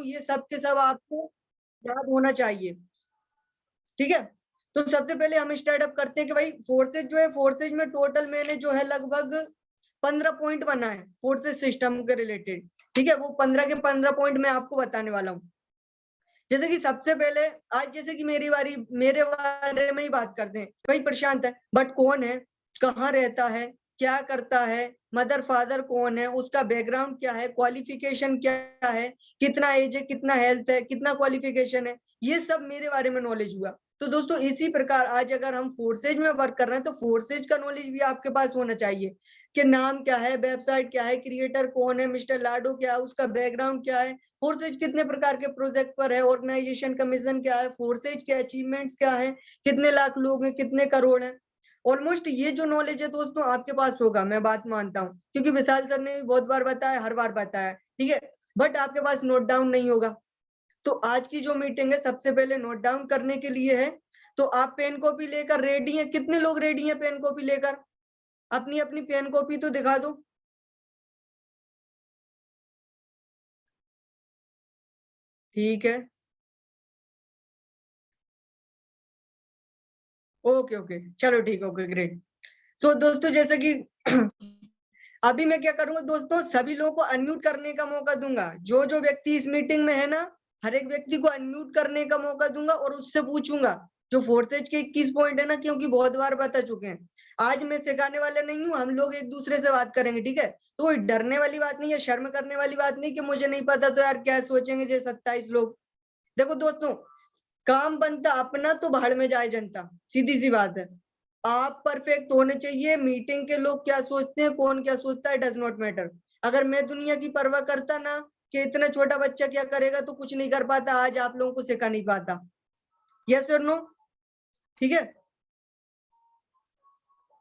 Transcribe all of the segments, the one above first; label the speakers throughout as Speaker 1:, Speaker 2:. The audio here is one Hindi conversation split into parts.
Speaker 1: हूँ ये सब के सब आपको याद होना चाहिए, ठीक है। तो सबसे पहले हम स्टार्टअप करते हैं कि भाई फोर्सेज जो है, फोर्सेज में टोटल मैंने जो है लगभग 15 पॉइंट बनाए फोर्सेज सिस्टम के रिलेटेड, ठीक है। वो 15 के 15 पॉइंट मैं आपको बताने वाला हूँ। जैसे कि सबसे पहले आज जैसे कि मेरे बारे में ही बात करते हैं। भाई प्रशांत है, बट कौन है, कहाँ रहता है, क्या करता है, मदर फादर कौन है, उसका बैकग्राउंड क्या है, क्वालिफिकेशन क्या है, कितना एज है, कितना हेल्थ है, कितना क्वालिफिकेशन है, ये सब मेरे बारे में नॉलेज हुआ। तो दोस्तों इसी प्रकार आज अगर हम फोर्सेज में वर्क कर रहे हैं तो फोर्सेज का नॉलेज भी आपके पास होना चाहिए कि नाम क्या है, वेबसाइट क्या है, क्रिएटर कौन है, मिस्टर लाडो क्या है, उसका बैकग्राउंड क्या है, फोर्सेज कितने प्रकार के प्रोजेक्ट पर है, ऑर्गेनाइजेशन का मिशन क्या है, फोर्सेज के अचीवमेंट्स क्या है, कितने लाख लोग हैं, कितने करोड़ हैं। ऑलमोस्ट ये जो नॉलेज है दोस्तों आपके पास होगा, मैं बात मानता हूँ, क्योंकि विशाल सर ने भी बहुत बार बताया, हर बार बताया, ठीक है। बट आपके पास नोट डाउन नहीं होगा। तो आज की जो मीटिंग है सबसे पहले नोट डाउन करने के लिए है। तो आप पेन कॉपी लेकर रेडी हैं? कितने लोग रेडी हैं पेन कॉपी लेकर? अपनी अपनी पेन कॉपी तो दिखा दो। ठीक है, ओके ओके, चलो ठीक है, ओके ग्रेट। सो दोस्तों जैसे कि अभी मैं क्या करूंगा दोस्तों, सभी लोगों को अनम्यूट करने का मौका दूंगा। जो जो व्यक्ति इस मीटिंग में है ना, हर एक व्यक्ति को अनम्यूट करने का मौका दूंगा और उससे पूछूंगा जो फोर्सेज के 21 पॉइंट है ना, क्योंकि बहुत बार बता चुके हैं। आज मैं सिखाने वाले नहीं हूँ, हम लोग एक दूसरे से बात करेंगे, ठीक है। तो कोई डरने वाली बात नहीं है, शर्म करने वाली बात नहीं कि मुझे नहीं पता तो यार क्या सोचेंगे ये 27 लोग। देखो दोस्तों, काम बनता अपना तो भाड़ में जाए जनता, सीधी सी बात है। आप परफेक्ट होने चाहिए। मीटिंग के लोग क्या सोचते हैं, कौन क्या सोचता है, डज नॉट मैटर। अगर मैं दुनिया की परवाह करता ना कि इतना छोटा बच्चा क्या करेगा, तो कुछ नहीं कर पाता, आज आप लोगों को सिखा नहीं पाता। यस और नो? ठीक है।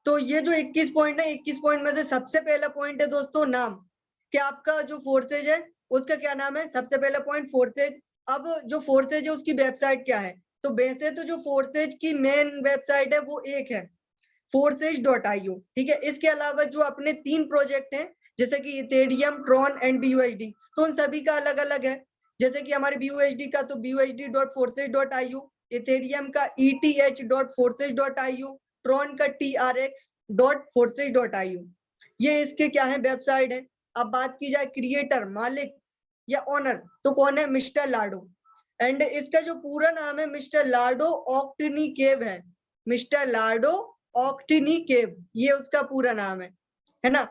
Speaker 1: तो ये जो 21 पॉइंट है, 21 पॉइंट में से सबसे पहला पॉइंट है दोस्तों नाम, कि आपका जो फोर्सेज है उसका क्या नाम है। सबसे पहला पॉइंट फोर्सेज। अब जो फोर्सेज है उसकी वेबसाइट क्या है, तो वैसे तो जो फोर्सेज की मेन वेबसाइट है वो एक है, forces.io, ठीक है। इसके अलावा जो अपने 3 प्रोजेक्ट हैं, जैसे कि इथेरियम, ट्रॉन एंड BUSD, तो उन सभी का अलग अलग है। जैसे कि हमारे BUSD का तो busd.forces.io, इथेरियम का ETH.forces.io, ट्रॉन का TRX.forces.io, ये इसके क्या है, वेबसाइट है। अब बात की जाए क्रिएटर, मालिक या ओनर, तो कौन है, मिस्टर लाडो। एंड इसका जो पूरा नाम है मिस्टर लाडो ऑक्टिनिकेव है, मिस्टर लाडो ऑक्टिनिकेव, ये उसका पूरा नाम है ना।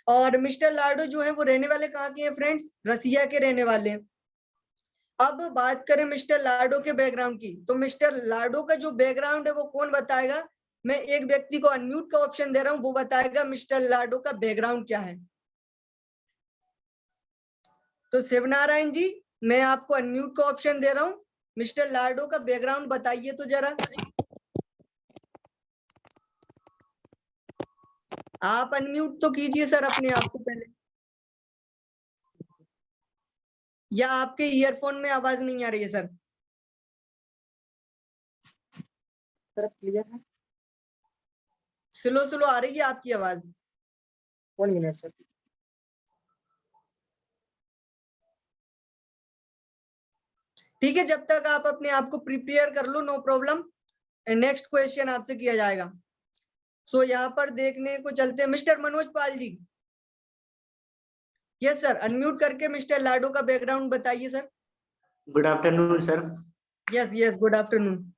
Speaker 1: और मिस्टर लाडो जो है वो रहने वाले कहाँ के हैं फ्रेंड्स, रसिया के रहने वाले हैं। अब बात करें मिस्टर लाडो के बैकग्राउंड की, तो मिस्टर लाडो का जो बैकग्राउंड है वो कौन बताएगा। मैं एक व्यक्ति को अनम्यूट का ऑप्शन दे रहा हूं, वो बताएगा मिस्टर लाडो का बैकग्राउंड क्या है। तो शिवनारायण जी, मैं आपको अनम्यूट का ऑप्शन दे रहा हूं, मिस्टर लाडो का बैकग्राउंड बताइए तो जरा। आप अनम्यूट तो कीजिए सर अपने आप को पहले, या आपके ईयरफोन में आवाज नहीं आ रही है सर?
Speaker 2: सर क्लियर है?
Speaker 1: स्लो स्लो आ रही है आपकी आवाज।
Speaker 2: 1 मिनट सर।
Speaker 1: ठीक है, जब तक आप अपने आप को प्रिपेयर कर लो, नो प्रॉब्लम। नेक्स्ट क्वेश्चन आपसे किया जाएगा। सो यहाँ पर देखने को चलते हैं mister Manoj Pal ji. Yes sir, unmute करके मिस्टर लाडो का बैकग्राउंड बताइए sir.
Speaker 3: Good afternoon sir.
Speaker 1: Yes yes, good afternoon.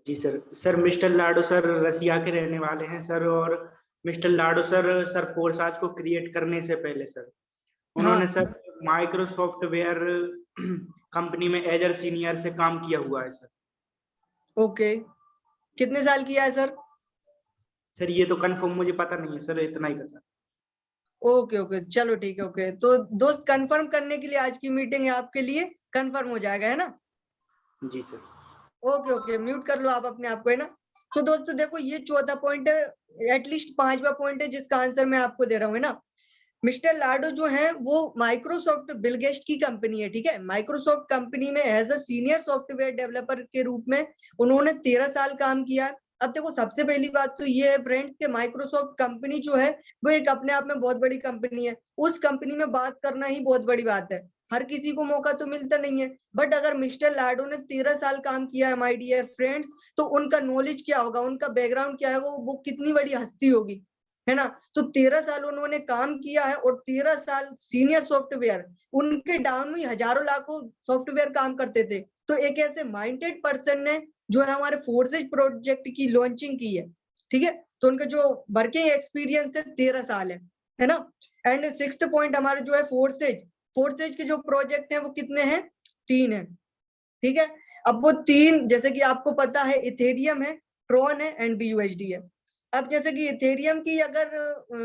Speaker 3: जी sir. Sir mister Lado sir Russia के रहने वाले हैं सर, और मिस्टर लाडो सर फोर्साज को क्रिएट करने से पहले सर उन्होंने सर माइक्रोसॉफ्टवेयर कंपनी में एज सीनियर से काम किया हुआ है सर।
Speaker 1: ओके, कितने साल किया है सर?
Speaker 3: सर ये तो कंफर्म मुझे पता नहीं है सर, इतना ही पता।
Speaker 1: ओके ओके, चलो ठीक है, ओके। तो दोस्त कंफर्म करने के लिए आज की मीटिंग है आपके लिए, कंफर्म हो जाएगा, है ना?
Speaker 3: जी सर।
Speaker 1: ओके ओके, म्यूट कर लो आप अपने आप को, है ना। तो दोस्तों देखो, ये चौथा पॉइंट है, एटलीस्ट 5वां पॉइंट है जिसका आंसर मैं आपको दे रहा हूँ, है ना। मिस्टर लाडो जो है वो माइक्रोसॉफ्ट बिल गेट्स की कंपनी है, ठीक है। माइक्रोसॉफ्ट कंपनी में as a senior software developer के रूप में उन्होंने 13 साल काम किया। अब देखो, सबसे पहली बात तो ये है फ्रेंड्स कि माइक्रोसॉफ्ट कंपनी जो है वो एक अपने आप में बहुत बड़ी कंपनी है। उस कंपनी में बात करना ही बहुत बड़ी बात है। हर किसी को मौका तो मिलता नहीं है, बट अगर मिस्टर लाडो ने 13 साल काम किया है माय डियर फ्रेंड्स, तो उनका नॉलेज क्या होगा, उनका बैकग्राउंड क्या होगा, वो कितनी बड़ी हस्ती होगी, है ना। तो 13 साल उन्होंने काम किया है और 13 साल सीनियर सॉफ्टवेयर, उनके डाउन में हजारों लाखों सॉफ्टवेयर काम करते थे। तो एक ऐसे माइंडेड पर्सन ने जो है हमारे फोर्सेज प्रोजेक्ट की लॉन्चिंग की है, ठीक है। तो उनका जो वर्किंग एक्सपीरियंस है 13 साल है ना। एंड 6th पॉइंट हमारे जो है फोर्सेज के जो प्रोजेक्ट है वो कितने हैं, 3 है, ठीक है। अब वो 3 जैसे कि आपको पता है, इथेरियम है, ट्रॉन है एंड BUSD है। अब जैसे कि इथेरियम की अगर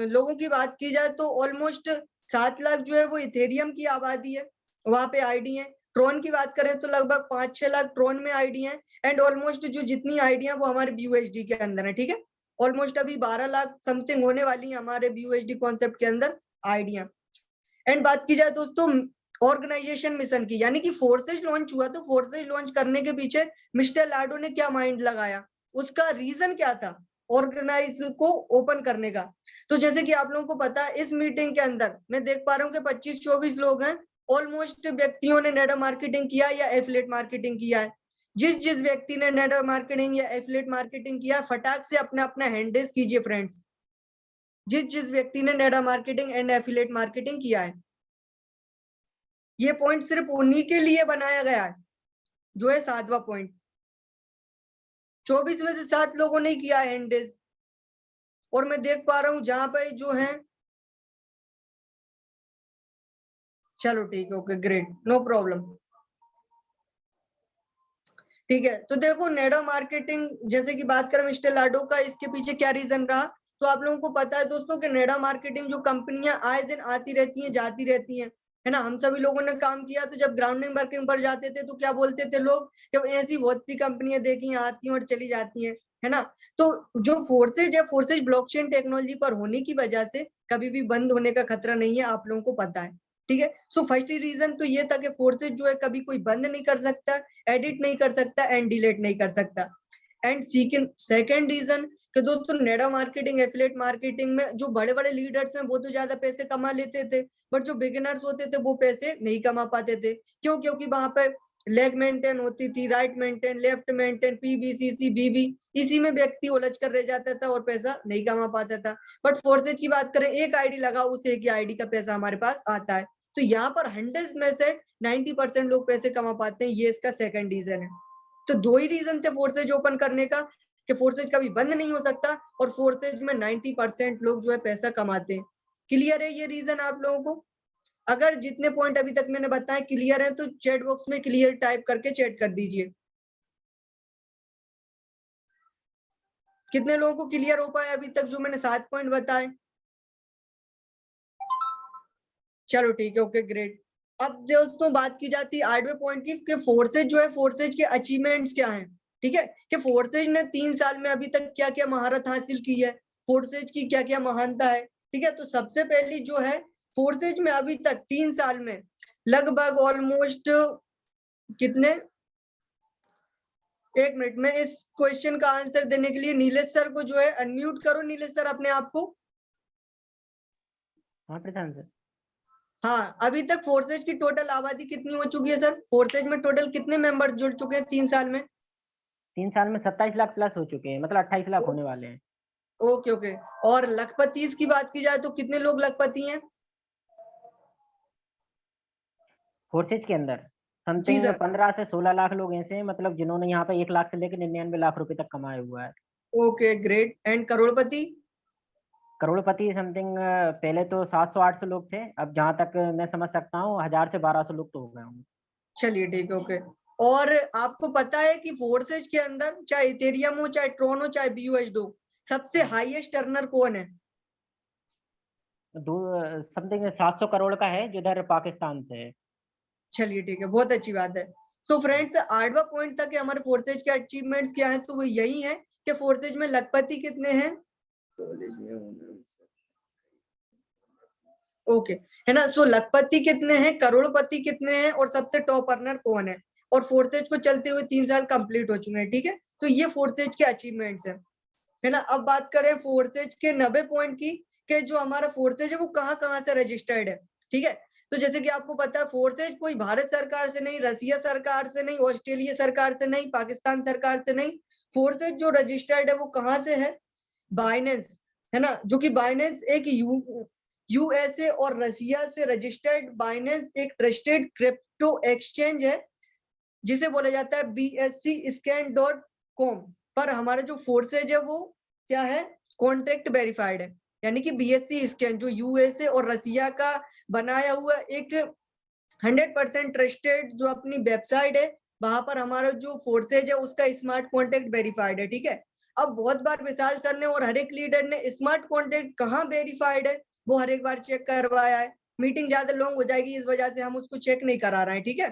Speaker 1: लोगों की बात की जाए तो ऑलमोस्ट 7 लाख जो है वो इथेरियम की आबादी है, वहां पे आईडी है। ट्रॉन की बात करें तो लगभग 5-6 लाख ट्रॉन में आईडी है, एंड ऑलमोस्ट जो जितनी आईडी है वो हमारे BUSD के अंदर है, ठीक है। ऑलमोस्ट अभी 12 लाख समथिंग होने वाली है हमारे BUSD कॉन्सेप्ट के अंदर आईडिया। एंड बात की जाए दोस्तों ऑर्गेनाइजेशन मिशन की, यानी कि फोर्सेज लॉन्च हुआ, तो फोर्सेज लॉन्च करने के पीछे मिस्टर लाडो ने क्या माइंड लगाया, उसका रीजन क्या था ऑर्गेनाइज को ओपन करने का। तो जैसे कि आप लोगों को पता है, इस मीटिंग के अंदर मैं देख पा रहा हूँ कि 25-24 लोग हैं। ऑलमोस्ट व्यक्तियों ने नेटवर्क मार्केटिंग किया या एफिलिएट मार्केटिंग किया है। जिस व्यक्ति ने नेटवर्क मार्केटिंग या एफिलिएट मार्केटिंग किया, फटाक से अपना अपना हैंड रेज कीजिए फ्रेंड्स। जिस व्यक्ति ने network marketing and affiliate marketing किया है, ये पॉइंट सिर्फ उन्हीं के लिए बनाया गया है, जो है 7वां पॉइंट। 24 में से 7 लोगों ने किया है हैंड रेज, और मैं देख पा रहा हूं जहां पे जो है, चलो ठीक है, ओके ग्रेट, नो प्रॉब्लम, ठीक है। तो देखो नेटवर्क मार्केटिंग जैसे कि बात करें मिस्टर लाडो का, इसके पीछे क्या रीजन रहा, तो आप लोगों को पता है दोस्तों कि नेटवर्क मार्केटिंग जो कंपनियां आए दिन आती रहती हैं जाती रहती हैं, है ना। हम सभी लोगों ने काम किया, तो जब ग्राउंडिंग वर्किंग पर जाते थे तो क्या बोलते थे लोग, जब ऐसी बहुत सी कंपनियां देखी आती हैं और चली जाती हैं, है ना। तो जो फोर्सेज है, फोर्सेज ब्लॉकचेन टेक्नोलॉजी पर होने की वजह से कभी भी बंद होने का खतरा नहीं है, आप लोगों को पता है, ठीक है। सो फर्स्ट रीजन तो ये था कि फोर्सेज जो है कभी कोई बंद नहीं कर सकता, एडिट नहीं कर सकता एंड डिलीट नहीं कर सकता। एंड सेकंड रीजन कि दोस्तों नेटवर्क मार्केटिंग एफिलिएट मार्केटिंग में जो बड़े बड़े लीडर्स हैं वो तो ज्यादा पैसे कमा लेते थे, बट जो बिगिनर्स होते थे वो पैसे नहीं कमा पाते थे। क्यों? क्योंकि वहां पर लेग मेंटेन होती थी, right maintain, left maintain, PBCC, BB, इसी में व्यक्ति उलझ कर रह जाता था और पैसा नहीं कमा पाता था। बट फोर्सेज की बात करें, एक आईडी लगाओ, उस एक ही आईडी का पैसा हमारे पास आता है। तो यहाँ पर 100 में से 90% लोग पैसे कमा पाते हैं, ये इसका सेकंड रीजन है। तो 2 ही रीजन थे फोर्सेज ओपन करने का, कि फोर्सेज कभी बंद नहीं हो सकता और फोर्सेज में 90% लोग जो है पैसा कमाते हैं। क्लियर है ये रीजन आप लोगों को? अगर जितने पॉइंट अभी तक मैंने बताया क्लियर है तो चैट बॉक्स में क्लियर टाइप करके चैट कर दीजिए। कितने लोगों को क्लियर हो पाया अभी तक जो मैंने 7 पॉइंट बताए? चलो ठीक है, ओके ग्रेट। अब दोस्तों बात की जाती है 8वें पॉइंट की, कि फोर्सेज जो है, फोर्सेज के अचीवमेंट्स क्या हैं, ठीक है। कि फोर्सेज ने 3 साल में अभी तक क्या क्या महारत हासिल की है, फोर्सेज की क्या क्या महानता है, ठीक है। तो सबसे पहली जो है, फोर्सेज में अभी तक 3 साल में लगभग ऑलमोस्ट कितने, एक मिनट में इस क्वेश्चन का आंसर देने के लिए नीलेश सर को जो है अनम्यूट करो। नीलेश सर अपने आप को।
Speaker 2: हाँ प्रशांत सर।
Speaker 1: हाँ, अभी तक फोर्सेज की टोटल आबादी कितनी हो चुकी है सर? फोर्सेज में टोटल कितने मेंबर्स जुड़ चुके हैं 3 साल में?
Speaker 2: 3 साल में 27 लाख प्लस हो चुके हैं, मतलब 28 लाख होने वाले हैं।
Speaker 1: Okay okay. और लखपतिस की बात की जाए तो कितने लोग लखपति हैं?
Speaker 2: फोर्सेज के अंदर
Speaker 1: जी
Speaker 2: समथिंग
Speaker 1: सर।
Speaker 2: 15 से 16 लाख लोग ऐसे हैं, मतलब जिन्होंने यहाँ पे 1 लाख से लेकर 99 लाख रुपए तक कमाया हुआ है।
Speaker 1: Okay great. And Crorepati?
Speaker 2: Crorepati something पहले तो 700-800 लोग थे, अब जहां तक मैं समझ सकता हूँ 1000 से 1200 लोग तो हो गए होंगे।
Speaker 1: चलिए ठीक है, ओके। और आपको पता है कि फोर्सेज के अंदर चाहे इथेरियम हो, चाहे ट्रोन हो, चाहे BUSD हो, सबसे हाईएस्ट अर्नर कौन है?
Speaker 2: समथिंग 700 करोड़ का है, जो इधर पाकिस्तान से है।
Speaker 1: चलिए ठीक है, बहुत अच्छी बात है। तो फ्रेंड्स 8वां पॉइंट था कि हमारे फोर्सेज के अचीवमेंट्स क्या है, तो वो यही है कि फोर्सेज में लखपति कितने हैं, ओके, है ना। सो लखपति कितने हैं, करोड़पति कितने हैं, और सबसे टॉप अर्नर कौन है। और फोर्सेज को चलते हुए 3 साल कंप्लीट हो चुके हैं, ठीक है। तो ये फोर्सेज के अचीवमेंट्स है ना। अब बात करें फोर्सेज के 90 पॉइंट की, कि जो हमारा फोर्सेज है वो कहाँ कहाँ से रजिस्टर्ड है, ठीक है। तो जैसे कि आपको पता है फोर्सेज कोई भारत सरकार से नहीं, रसिया सरकार से नहीं, ऑस्ट्रेलिया सरकार से नहीं, पाकिस्तान सरकार से नहीं, फोर्सेज जो रजिस्टर्ड है वो कहाँ से है, बाइनेंस, है ना, जो कि बाइनेंस एक यूएसए और रसिया से रजिस्टर्ड बाइनेंस एक ट्रस्टेड क्रिप्टो एक्सचेंज है जिसे बोला जाता है bscscan.com। पर हमारा जो फोर्सेज है वो क्या है, कॉन्ट्रैक्ट वेरीफाइड है, यानी कि BSC स्कैन जो यूएसए और रसिया का बनाया हुआ एक 100% ट्रस्टेड जो अपनी वेबसाइट है, वहां पर हमारा जो फोर्सेज है उसका स्मार्ट कॉन्ट्रैक्ट वेरीफाइड है। ठीक है, अब बहुत बार विशाल सर ने और हर एक लीडर ने स्मार्ट कॉन्ट्रैक्ट कहाँ वेरीफाइड है वो हर एक बार चेक करवाया है। मीटिंग ज्यादा लॉन्ग हो जाएगी, इस वजह से हम उसको चेक नहीं करा रहे हैं। ठीक है,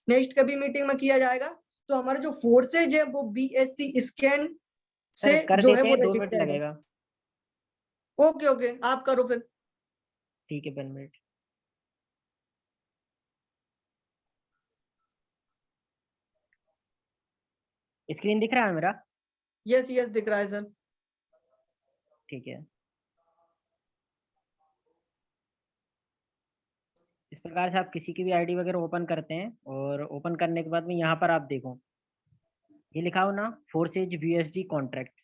Speaker 1: नेक्स्ट कभी मीटिंग में किया जाएगा। तो हमारा जो फोर्सेज है वो BSC स्कैन से
Speaker 2: सर कर
Speaker 1: जो है
Speaker 2: देते
Speaker 1: वो
Speaker 2: हैं, 2 मिनट
Speaker 1: रजिस्टर्ड है।
Speaker 2: लगेगा।
Speaker 1: ओके ओके, आप करो फिर।
Speaker 2: ठीक है 1 मिनट। स्क्रीन दिख रहा है मेरा?
Speaker 1: यस यस दिख रहा है सर।
Speaker 2: ठीक है, इस प्रकार से आप किसी की भी आईडी वगैरह ओपन करते हैं और ओपन करने के बाद में यहाँ पर आप देखो ये लिखा हो ना फोर्सेज BSD कॉन्ट्रैक्ट्स,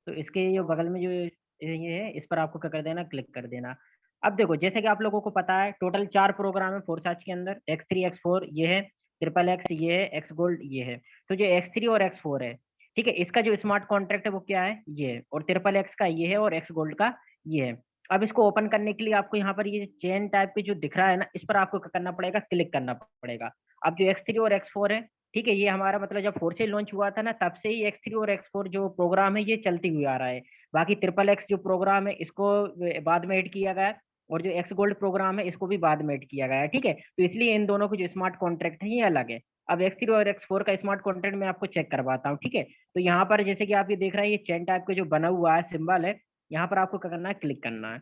Speaker 2: तो इसके ये बगल में जो ये है इस पर आपको क्या कर देना, क्लिक कर देना। अब देखो जैसे कि आप लोगों को पता है टोटल 4 प्रोग्राम है फोर्साज के अंदर, X3 X4 ये है, XXX ये है, X गोल्ड ये है। तो जो X3 और X4 है, ठीक है, इसका जो स्मार्ट कॉन्ट्रैक्ट है वो क्या है, ये है, और XXX का ये है और X गोल्ड का ये है। अब इसको ओपन करने के लिए आपको यहाँ पर ये चेन टाइप के जो दिख रहा है ना, इस पर आपको क्या करना पड़ेगा, क्लिक करना पड़ेगा। अब जो X3 और X4 है, ठीक है, ये हमारा मतलब जब फोर्सेज लॉन्च हुआ था ना तब से ही X3 और X4 जो प्रोग्राम है ये चलती हुई आ रहा है। बाकी XXX जो प्रोग्राम है इसको बाद में ऐड किया गया है, और जो X गोल्ड प्रोग्राम है इसको भी बाद में ऐड किया गया है। ठीक है, तो इसलिए इन दोनों के जो स्मार्ट कॉन्ट्रैक्ट है ये अलग है। अब X3 और X4 का स्मार्ट कॉन्ट्रैक्ट मैं आपको चेक करवाता हूँ। ठीक है, तो यहाँ पर जैसे कि आप ये देख रहे हैं ये चेन टाइप का जो बना हुआ है सिंबल है, यहाँ पर आपको क्या करना है, क्लिक करना है।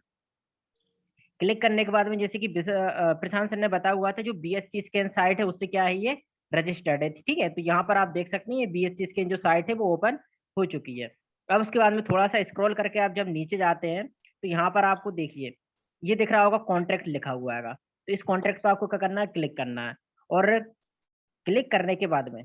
Speaker 2: क्लिक करने के बाद में जैसे कि प्रशांत सर ने बताया हुआ था जो BSC स्कैन साइट है उससे क्या है, ये रजिस्टर्ड है। ठीक है, तो यहाँ पर आप देख सकते हैं ये BSC स्कैन जो साइट है वो ओपन हो चुकी है। अब उसके बाद में थोड़ा सा स्क्रॉल करके आप जब नीचे जाते हैं तो यहाँ पर आपको देखिए ये दिख रहा होगा कॉन्ट्रैक्ट लिखा हुआ है, तो इस कॉन्ट्रैक्ट पर आपको क्या करना है, क्लिक करना है। और क्लिक करने के बाद में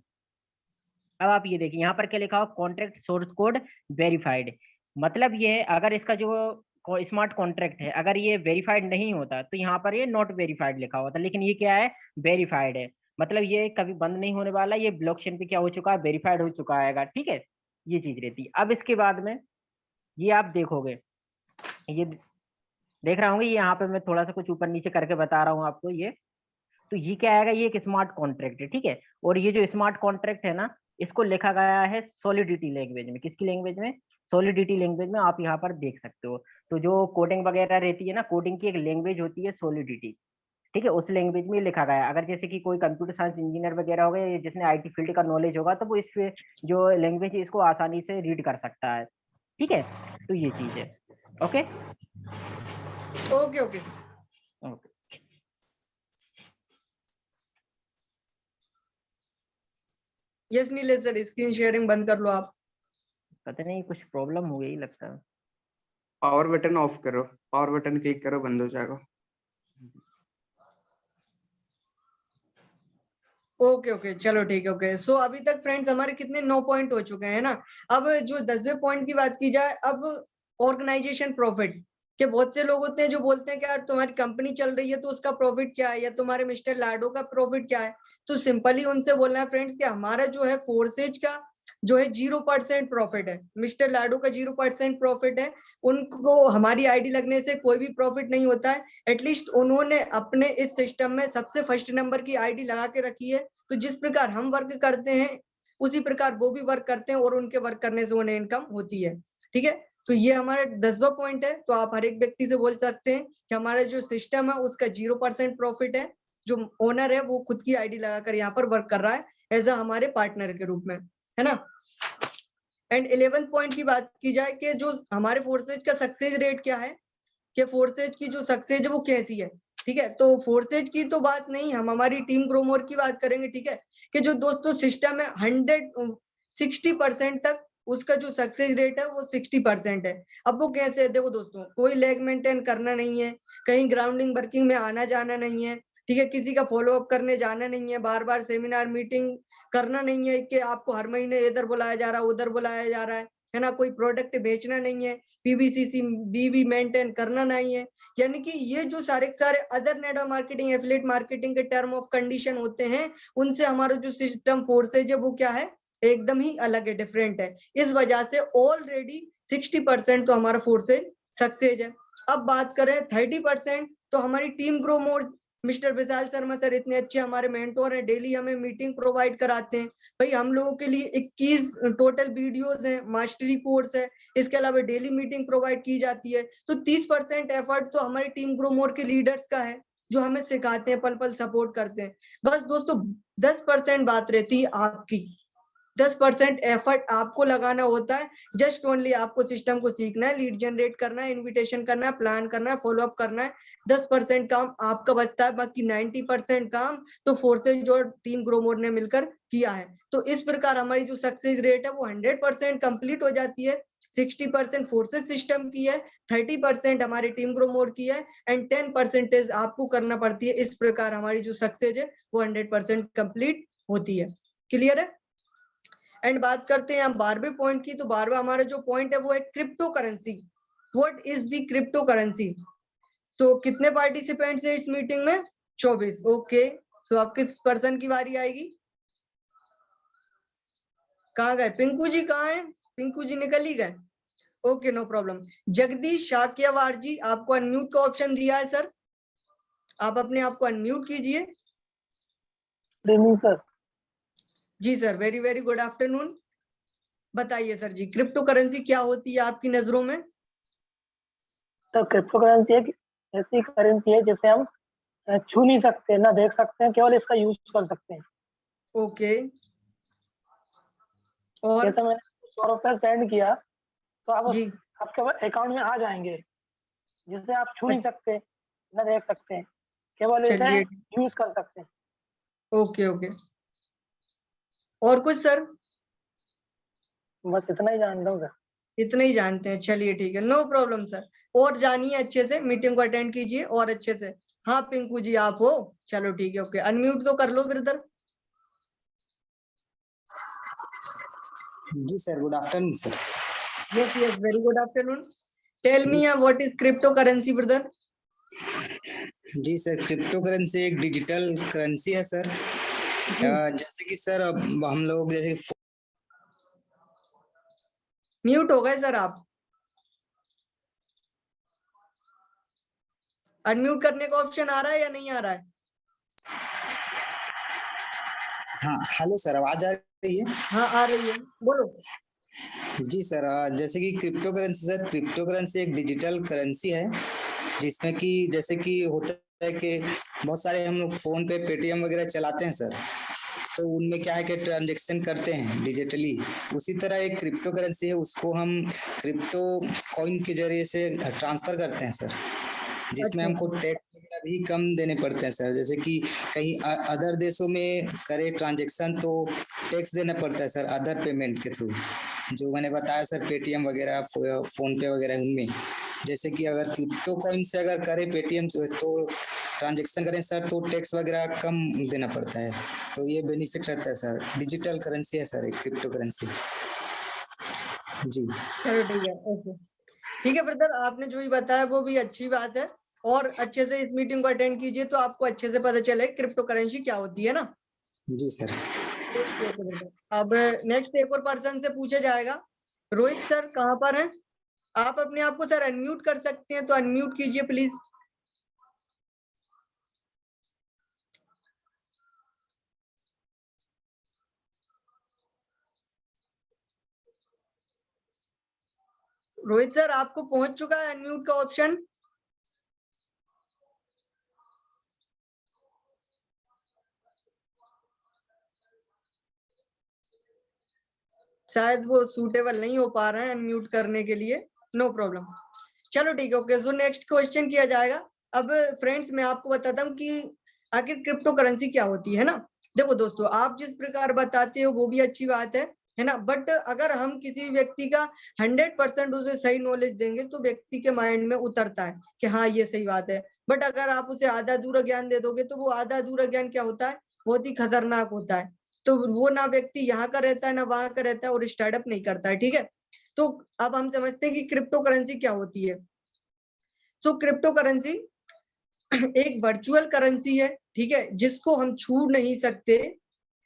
Speaker 2: अब आप ये देखिए यहाँ पर क्या लिखा हो, कॉन्ट्रैक्ट सोर्स कोड वेरीफाइड। मतलब ये है अगर इसका जो स्मार्ट कॉन्ट्रैक्ट है अगर ये वेरीफाइड नहीं होता तो यहाँ पर ये नॉट वेरीफाइड लिखा होता, लेकिन ये क्या है, वेरीफाइड है। मतलब ये कभी बंद नहीं होने वाला, ये ब्लॉकचेन पे क्या हो चुका है, वेरीफाइड हो चुका है। ठीक है, ये चीज रहती है। अब इसके बाद में ये आप देखोगे, ये देख रहा होंगे, ये यहाँ पे मैं थोड़ा सा कुछ ऊपर नीचे करके बता रहा हूँ आपको ये। तो ये क्या आएगा, ये एक स्मार्ट कॉन्ट्रैक्ट है। ठीक है, और ये जो स्मार्ट कॉन्ट्रैक्ट है ना इसको लिखा गया है सॉलिडिटी लैंग्वेज में। किसकी लैंग्वेज में, सॉलिडिटी लैंग्वेज में। आप यहाँ पर देख सकते हो, तो जो कोडिंग वगैरह रहती है ना, कोडिंग की एक लैंग्वेज होती है सॉलिडिटी। ठीक है, उस लैंग्वेज में लिखा गया है। अगर जैसे कि कोई कंप्यूटर साइंस इंजीनियर वगैरह होगा या जिसने IT फील्ड का नॉलेज होगा तो वो इस पे जो लैंग्वेज है इसको आसानी से रीड कर सकता है। ठीक है, तो ये चीज है। Okay
Speaker 1: okay okay
Speaker 2: okay.
Speaker 1: Yes Nilesh sir, screen sharing बंद कर लो आप।
Speaker 2: पता नहीं कुछ प्रॉब्लम हो गई लगता है।
Speaker 3: पावर बटन ऑफ करो, पावर बटन क्लिक करो, बंद हो जाएगा।
Speaker 1: ओके ओके चलो ठीक है। ओके सो अभी तक फ्रेंड्स हमारे कितने 9 पॉइंट हो चुके हैं ना। अब जो 10वें पॉइंट की बात की जाए, अब ऑर्गेनाइजेशन प्रॉफिट के बहुत से लोग होते हैं जो बोलते हैं कि यार तुम्हारी कंपनी चल रही है तो उसका प्रॉफिट क्या है, या तुम्हारे मिस्टर लाडो का प्रॉफिट क्या है। तो सिंपली उनसे बोलना है फ्रेंड्स कि हमारा जो है फोर्सेज का जो है 0% प्रॉफिट है, मिस्टर लाडो का 0% प्रॉफिट है। उनको हमारी आईडी लगने से कोई भी प्रॉफिट नहीं होता है। एटलीस्ट उन्होंने अपने इस सिस्टम में सबसे फर्स्ट नंबर की आईडी लगा के रखी है। तो जिस प्रकार हम वर्क करते हैं उसी प्रकार वो भी वर्क करते हैं और उनके वर्क करने से उन्हें इनकम होती है। ठीक है, तो ये हमारा 10वां पॉइंट है। तो आप हर एक व्यक्ति से बोल सकते हैं कि हमारा जो सिस्टम है उसका 0% प्रॉफिट है। जो ओनर है वो खुद की आईडी लगाकर यहाँ पर वर्क कर रहा है एज अ हमारे पार्टनर के रूप में, है ना। एंड 11th पॉइंट की बात की जाए कि जो हमारे फोर्सेज का सक्सेस रेट क्या है, कि फोर्सेज की जो सक्सेस है वो कैसी है। ठीक है, तो फोर्सेज की तो बात नहीं, हम हमारी टीम ग्रोमोर की बात करेंगे। ठीक है, कि जो दोस्तों सिस्टम है 60% तक उसका जो सक्सेस रेट है वो 60% है। अब वो कैसे है, देखो दोस्तों, कोई लेग मेंटेन करना नहीं है, कहीं ग्राउंडिंग वर्किंग में आना जाना नहीं है। ठीक है, किसी का फॉलो अप करने जाना नहीं है, बार बार सेमिनार मीटिंग करना नहीं है कि आपको हर महीने इधर बुलाया जा रहा है उधर बुलाया जा रहा है ना, कोई प्रोडक्ट बेचना नहीं है, पीबीसीसी बीबी मेंटेन करना नहीं है। यानी कि ये जो सारे other network marketing affiliate marketing के टर्म ऑफ कंडीशन होते हैं, उनसे हमारा जो सिस्टम फोर्सेज है वो क्या है, एकदम ही अलग है, डिफरेंट है। इस वजह से ऑलरेडी 60% तो हमारा फोर्सेज सक्सेस है। अब बात करें 30%, तो हमारी team grow mode, mister Vishal Sharma sir इतने अच्छे हमारे मेंटोर हैं, डेली हमें मीटिंग प्रोवाइड कराते हैं। भाई हम लोगों के लिए 21 टोटल वीडियोस हैं, मास्टरी कोर्स है, इसके अलावा डेली मीटिंग प्रोवाइड की जाती है। तो 30% एफर्ट तो हमारी टीम ग्रो मोड के लीडर्स का है, जो हमें सिखाते हैं, पल पल सपोर्ट करते हैं। बस दोस्तों 10% बात रहती है आपकी, 10% एफर्ट आपको लगाना होता है। जस्ट ओनली आपको सिस्टम को सीखना है, लीड जनरेट करना है, इनविटेशन करना है, प्लान करना है, फॉलो अप करना है। 10% काम आपका बचता है, बाकी 90% काम तो फोर्सेज और टीम ग्रो मोड ने मिलकर किया है। तो इस प्रकार हमारी जो सक्सेस रेट है वो 100% कंप्लीट हो जाती है। 60% फोर्सेज सिस्टम की है, 30% हमारी टीम ग्रो मोड की है, एंड 10% आपको करना पड़ती है। इस प्रकार हमारी जो सक्सेस है वो 100% कंप्लीट होती है। क्लियर है? एंड बात करते हैं हम 12वें पॉइंट की। तो 12वां हमारा जो पॉइंट है वो है crypto currency. What is the crypto currency? तो कितने पार्टिसिपेंट्स है इस मीटिंग में? 24। ओके, सो अब किस पर्सन की बारी आएगी? कहाँ गए पिंकू जी? कहाँ है पिंकू जी? निकल ही गए। Okay, no problem. Jagdish Shakyawar ji, आपको अनम्यूट का ऑप्शन दिया है सर, आप अपने आप को अनम्यूट कीजिए।
Speaker 4: सर।
Speaker 1: जी sir, very very good afternoon. बताइए सर जी, क्रिप्टो करेंसी क्या होती है आपकी नजरों में?
Speaker 4: तो क्रिप्टो करेंसी एक ऐसी करेंसी है जिसे हम छू नहीं सकते, ना देख सकते हैं, केवल इसका यूज कर सकते हैं।
Speaker 1: ओके, और
Speaker 4: जैसे मैंने 100 रुपए सेंड किया तो आप
Speaker 1: जी
Speaker 4: आपके अकाउंट में आ जाएंगे, जिसे आप छू नहीं सकते, ना देख सकते हैं, केवल इसे
Speaker 1: चलिए,
Speaker 4: यूज कर सकते हैं।
Speaker 1: ओके ओके, और कुछ सर?
Speaker 4: बस इतना ही जानता हूँ सर।
Speaker 1: इतना ही जानते हैं, चलिए ठीक है, नो प्रॉब्लम सर। और जानिए अच्छे से, मीटिंग को अटेंड कीजिए और अच्छे से। हाँ पिंकू जी आप हो? चलो ठीक है, ओके, अनम्यूट तो कर लो ब्रदर।
Speaker 5: जी sir, good afternoon sir.
Speaker 1: Yes yes, very good afternoon. Tell me what is crypto currency brother?
Speaker 5: जी सर, क्रिप्टो करेंसी एक डिजिटल करेंसी है सर। जैसे कि सर अब हम लोग जैसे
Speaker 1: म्यूट हो गए सर आप। अनम्यूट करने का ऑप्शन आ रहा है या नहीं आ रहा है?
Speaker 5: हाँ, हेलो सर, आवाज आ रही है?
Speaker 1: हाँ आ रही है, बोलो।
Speaker 5: जी सर, जैसे कि crypto currency sir, crypto currency एक डिजिटल करेंसी है, जिसमें कि जैसे कि होता है कि बहुत सारे हम लोग फोन पे पेटीएम वगैरह चलाते हैं सर, तो उनमें क्या है कि ट्रांजैक्शन करते हैं डिजिटली। उसी तरह एक क्रिप्टो करेंसी है, उसको हम क्रिप्टो कॉइन के जरिए से ट्रांसफर करते हैं सर, जिसमें हमको टैक्स वगैरह भी कम देने पड़ते हैं सर। जैसे कि कहीं अदर देशों में करे ट्रांजैक्शन तो टैक्स देना पड़ता है सर, अदर पेमेंट के थ्रू, जो मैंने बताया सर पेटीएम वगैरह फोन पे वगैरह उनमें। जैसे कि अगर क्रिप्टो कॉइन से अगर करे पेटीएम तो ट्रांजैक्शन करें सर तो टैक्स वगैरह कम देना पड़ता है, तो ये बेनिफिट रहता है सर। डिजिटल करेंसी है सर एक क्रिप्टो करेंसी। जी
Speaker 1: चलो ठीक है, ओके ठीक है ब्रदर, आपने जो भी बताया वो भी अच्छी बात है, और अच्छे से इस मीटिंग को अटेंड कीजिए तो आपको अच्छे से पता चले क्रिप्टो करेंसी क्या होती है ना।
Speaker 5: जी सर।
Speaker 1: Okay okay brother. अब नेक्स्ट एक और पर्सन से पूछा जाएगा। रोहित सर कहाँ पर हैं? आप अपने आप को सर अनम्यूट कर सकते हैं तो अनम्यूट कीजिए प्लीज। रोहित सर आपको पहुंच चुका है अनम्यूट का ऑप्शन? शायद वो सूटेबल नहीं हो पा रहे हैं अनम्यूट करने के लिए, नो प्रॉब्लम। चलो ठीक है, ओके, सो नेक्स्ट क्वेश्चन किया जाएगा। अब फ्रेंड्स मैं आपको बताता हूँ कि आखिर क्रिप्टो करेंसी क्या होती है ना। देखो दोस्तों, आप जिस प्रकार बताते हो वो भी अच्छी बात है ना, बट अगर हम किसी व्यक्ति का 100% उसे सही नॉलेज देंगे तो व्यक्ति के माइंड में उतरता है कि हाँ ये सही बात है। बट अगर आप उसे आधा अधूरा ज्ञान दे दोगे तो वो आधा अधूरा ज्ञान क्या होता है, बहुत ही खतरनाक होता है। तो वो ना व्यक्ति यहाँ का रहता है ना वहां का रहता है और स्टार्टअप नहीं करता है। ठीक है, तो अब हम समझते हैं कि क्रिप्टो करेंसी क्या होती है। तो क्रिप्टो करेंसी एक वर्चुअल करेंसी है, ठीक है, जिसको हम छू नहीं सकते,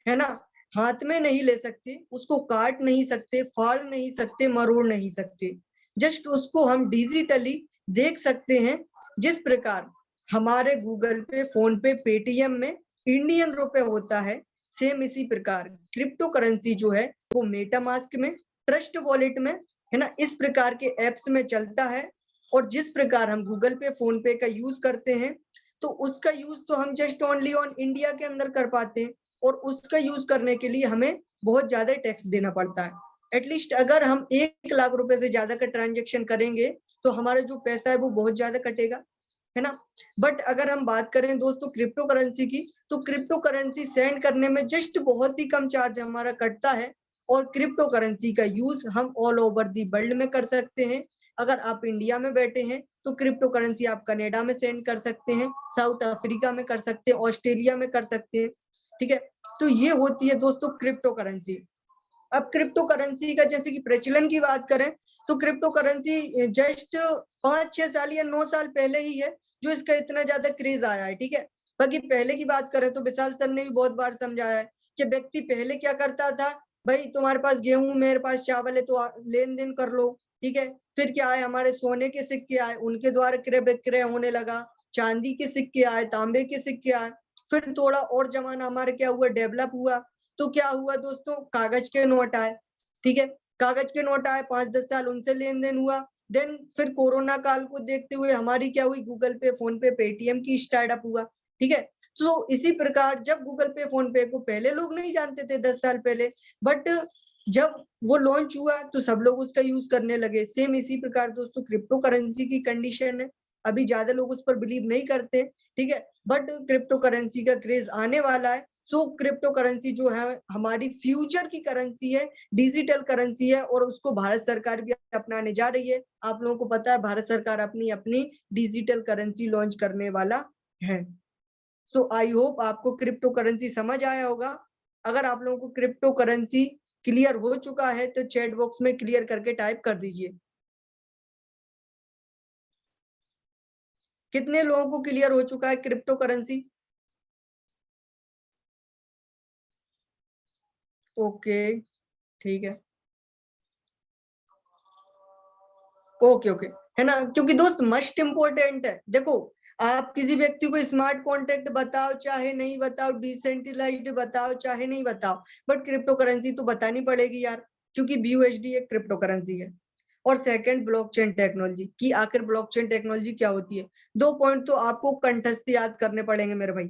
Speaker 1: है ना, हाथ में नहीं ले सकते, उसको काट नहीं सकते, फाड़ नहीं सकते, मरोड़ नहीं सकते, जस्ट उसको हम डिजिटली देख सकते हैं। जिस प्रकार हमारे गूगल पे, फोन पे, पेटीएम में इंडियन रुपए होता है, सेम इसी प्रकार क्रिप्टो करेंसी जो है वो मेटामास्क में, ट्रस्ट वॉलेट में, है ना, इस प्रकार के एप्स में चलता है। और जिस प्रकार हम गूगल पे, फोन पे का यूज करते हैं, तो उसका यूज तो हम जस्ट ओनली ऑन इंडिया के अंदर कर पाते हैं, और उसका यूज करने के लिए हमें बहुत ज्यादा टैक्स देना पड़ता है। एटलीस्ट अगर हम 1 लाख रुपए से ज्यादा का ट्रांजेक्शन करेंगे तो हमारा जो पैसा है वो बहुत ज्यादा कटेगा, है ना। बट अगर हम बात करें दोस्तों क्रिप्टो करेंसी की, तो क्रिप्टो करेंसी सेंड करने में जस्ट बहुत ही कम चार्ज हमारा कटता है, और क्रिप्टो करेंसी का यूज हम ऑल ओवर दी वर्ल्ड में कर सकते हैं। अगर आप इंडिया में बैठे हैं तो क्रिप्टो करेंसी आप कनाडा में सेंड कर सकते हैं, साउथ अफ्रीका में कर सकते हैं, ऑस्ट्रेलिया में कर सकते हैं। ठीक है, तो ये होती है दोस्तों क्रिप्टो करेंसी। अब क्रिप्टो करेंसी का जैसे कि प्रचलन की बात करें तो क्रिप्टो करेंसी जस्ट 5-6 साल या 9 साल पहले ही है जो इसका इतना ज्यादा क्रेज आया है। ठीक है, बाकी पहले की बात करें तो विशाल सर ने भी बहुत बार समझाया है कि व्यक्ति पहले क्या करता था, भाई तुम्हारे पास गेहूं, मेरे पास चावल है, तो लेन देन कर लो। ठीक है, फिर क्या है, हमारे सोने के सिक्के आए, उनके द्वारा क्रय विक्रय होने लगा, चांदी के सिक्के आए, तांबे के सिक्के आए, फिर थोड़ा और जमाना हमारे क्या हुआ, डेवलप हुआ, तो क्या हुआ दोस्तों, कागज के नोट आए। ठीक है, कागज के नोट आए, 5-10 साल उनसे लेन देन हुआ। देन फिर कोरोना काल को देखते हुए हमारी क्या हुई, गूगल पे, फोन पे, पेटीएम की स्टार्टअप हुआ। ठीक है, तो इसी प्रकार जब गूगल पे, फोन पे को पहले लोग नहीं जानते थे 10 साल पहले, बट जब वो लॉन्च हुआ तो सब लोग उसका यूज करने लगे। सेम इसी प्रकार दोस्तों क्रिप्टो करेंसी की कंडीशन है, अभी ज्यादा लोग उस पर बिलीव नहीं करते। ठीक है, बट क्रिप्टो करेंसी का क्रेज आने वाला है। सो क्रिप्टो करेंसी जो है हमारी फ्यूचर की करेंसी है, डिजिटल करेंसी है, और उसको भारत सरकार भी अपनाने जा रही है। आप लोगों को पता है भारत सरकार अपनी अपनी डिजिटल करेंसी लॉन्च करने वाला है। सो आई होप आपको क्रिप्टो करेंसी समझ आया होगा। अगर आप लोगों को क्रिप्टो करेंसी क्लियर हो चुका है तो चैट बॉक्स में क्लियर करके टाइप कर दीजिए। कितने लोगों को क्लियर हो चुका है क्रिप्टो करेंसी? ओके, ठीक है, ओके ओके, है ना, क्योंकि दोस्त मस्ट इम्पोर्टेंट है। देखो, आप किसी व्यक्ति को स्मार्ट कॉन्ट्रैक्ट बताओ चाहे नहीं बताओ, डिसेंट्रलाइज्ड बताओ चाहे नहीं बताओ, बट क्रिप्टो करेंसी तो बतानी पड़ेगी यार, क्योंकि BUSD एक क्रिप्टो करेंसी है। और सेकंड, ब्लॉकचेन टेक्नोलॉजी की, आखिर ब्लॉकचेन टेक्नोलॉजी क्या होती है? 2 पॉइंट तो आपको कंठस्थ याद करने पड़ेंगे मेरे भाई।